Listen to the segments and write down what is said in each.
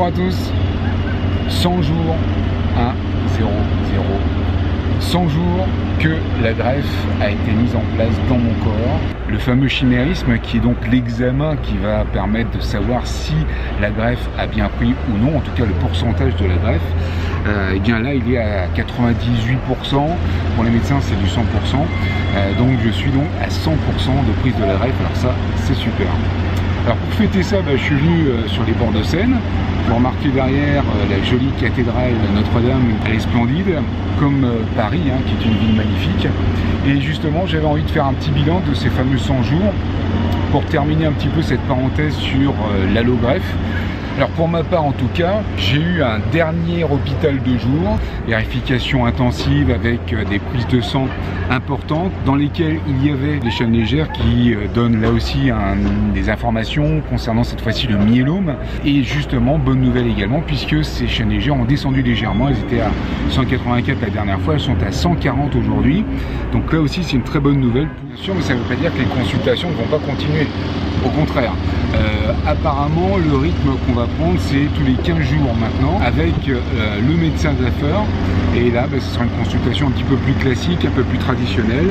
Bonjour à tous. 100 jours, 1, 0, 0. 100 jours que la greffe a été mise en place dans mon corps. Le fameux chimérisme qui est donc l'examen qui va permettre de savoir si la greffe a bien pris ou non, en tout cas le pourcentage de la greffe. Et bien là il est à 98%, pour les médecins c'est du 100%, donc je suis donc à 100% de prise de la greffe, alors ça c'est super. Alors pour fêter ça, je suis venu sur les bords de Seine. Vous remarquez derrière la jolie cathédrale Notre-Dame, elle est splendide, comme Paris, qui est une ville magnifique. Et justement, j'avais envie de faire un petit bilan de ces fameux 100 jours pour terminer un petit peu cette parenthèse sur l'allogreffe. Alors pour ma part en tout cas, j'ai eu un dernier hôpital de jour, vérification intensive avec des prises de sang importantes dans lesquelles il y avait des chaînes légères qui donnent là aussi des informations concernant cette fois-ci le myélome. Et justement, bonne nouvelle également puisque ces chaînes légères ont descendu légèrement, elles étaient à 184 la dernière fois, elles sont à 140 aujourd'hui. Donc là aussi c'est une très bonne nouvelle. Bien sûr, mais ça ne veut pas dire que les consultations ne vont pas continuer. Au contraire, apparemment le rythme qu'on va prendre c'est tous les 15 jours maintenant avec le médecin d'affaires, et là ce sera une consultation un petit peu plus classique, un peu plus traditionnelle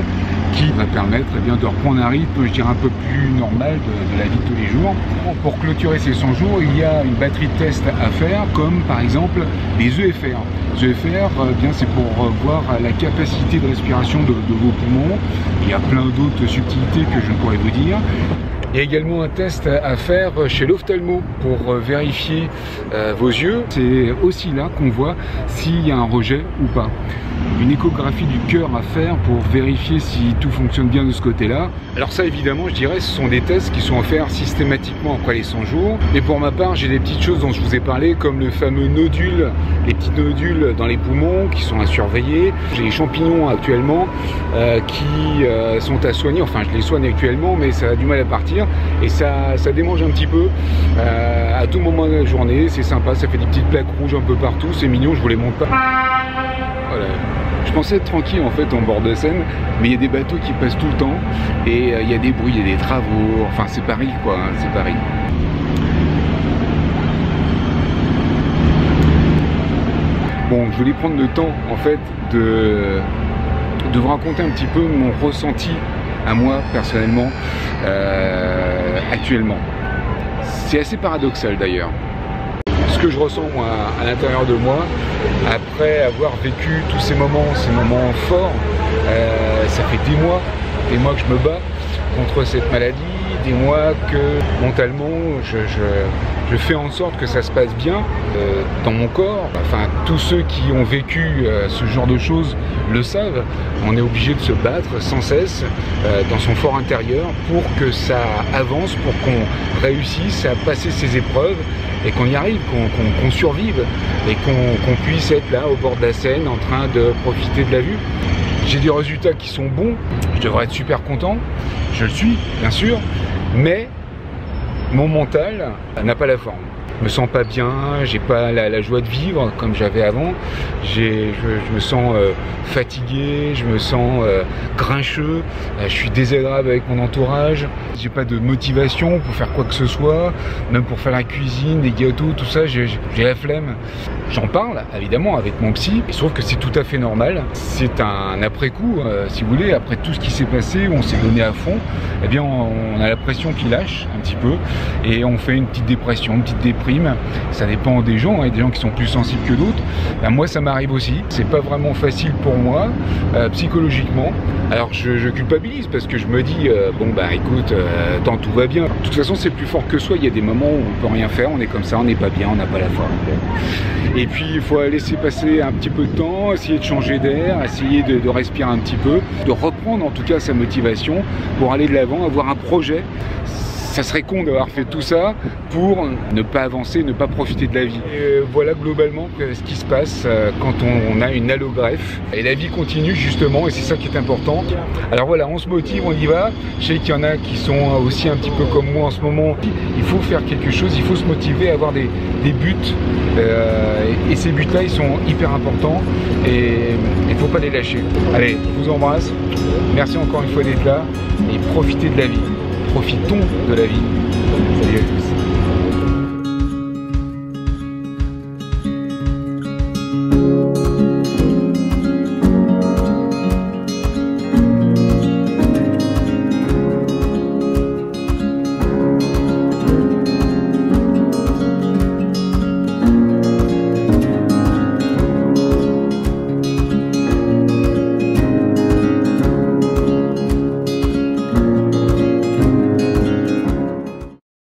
qui va permettre de reprendre un rythme, je dirais, un peu plus normal de la vie de tous les jours. Pour clôturer ces 100 jours, il y a une batterie de tests à faire, comme par exemple les EFR. Les EFR, c'est pour voir la capacité de respiration de vos poumons. Il y a plein d'autres subtilités que je ne pourrais vous dire. Il y a également un test à faire chez l'ophtalmo pour vérifier vos yeux. C'est aussi là qu'on voit s'il y a un rejet ou pas. Une échographie du cœur à faire pour vérifier si tout fonctionne bien de ce côté-là. Alors ça évidemment, je dirais, ce sont des tests qui sont offerts systématiquement après les 100 jours. Mais pour ma part, j'ai des petites choses dont je vous ai parlé, comme le fameux nodule, les petits nodules dans les poumons qui sont à surveiller. J'ai les champignons actuellement qui sont à soigner, enfin je les soigne actuellement, mais ça a du mal à partir. Et ça démange un petit peu à tout moment de la journée, c'est sympa, ça fait des petites plaques rouges un peu partout, c'est mignon, je vous les montre pas. Voilà. Je pensais être tranquille en fait en bord de Seine, mais il y a des bateaux qui passent tout le temps et il y a des bruits, il y a des travaux, enfin c'est Paris quoi, c'est Paris. Bon, je voulais prendre le temps en fait de vous raconter un petit peu mon ressenti à moi personnellement actuellement. C'est assez paradoxal d'ailleurs. Ce que je ressens moi, à l'intérieur de moi, après avoir vécu tous ces moments forts, ça fait des mois que je me bats contre cette maladie, des mois que mentalement je fais en sorte que ça se passe bien dans mon corps. Enfin, tous ceux qui ont vécu ce genre de choses le savent. On est obligé de se battre sans cesse dans son fort intérieur pour que ça avance, pour qu'on réussisse à passer ces épreuves et qu'on y arrive, qu'on survive et qu'on puisse être là au bord de la Seine en train de profiter de la vue. J'ai des résultats qui sont bons, je devrais être super content, je le suis bien sûr, mais mon mental n'a pas la forme. Je me sens pas bien, j'ai pas la joie de vivre comme j'avais avant, je me sens fatigué, je me sens grincheux, je suis désagréable avec mon entourage, j'ai pas de motivation pour faire quoi que ce soit, même pour faire la cuisine, des gâteaux, tout ça, j'ai la flemme. J'en parle évidemment avec mon psy, il se trouve que c'est tout à fait normal, c'est un après-coup, si vous voulez, après tout ce qui s'est passé, où on s'est donné à fond, eh bien on a la pression qui lâche un petit peu et on fait une petite dépression, une petite déprime. Ça dépend des gens, il y a des gens qui sont plus sensibles que d'autres. Moi ça m'arrive aussi, c'est pas vraiment facile pour moi psychologiquement. Alors je culpabilise parce que je me dis écoute, tant tout va bien. De toute façon c'est plus fort que soi, il y a des moments où on peut rien faire, on est comme ça, on n'est pas bien, on n'a pas la forme. Et puis il faut laisser passer un petit peu de temps, essayer de changer d'air, essayer de respirer un petit peu, de reprendre en tout cas sa motivation pour aller de l'avant, avoir un projet. Ça serait con d'avoir fait tout ça pour ne pas avancer, ne pas profiter de la vie. Et voilà globalement ce qui se passe quand on a une allogreffe. Et la vie continue justement, et c'est ça qui est important. Alors voilà, on se motive, on y va. Je sais qu'il y en a qui sont aussi un petit peu comme moi en ce moment. Il faut faire quelque chose, il faut se motiver, avoir des buts. Et ces buts-là, ils sont hyper importants et il ne faut pas les lâcher. Allez, je vous embrasse. Merci encore une fois d'être là et profitez de la vie. Profitons de la vie. Salut à tous.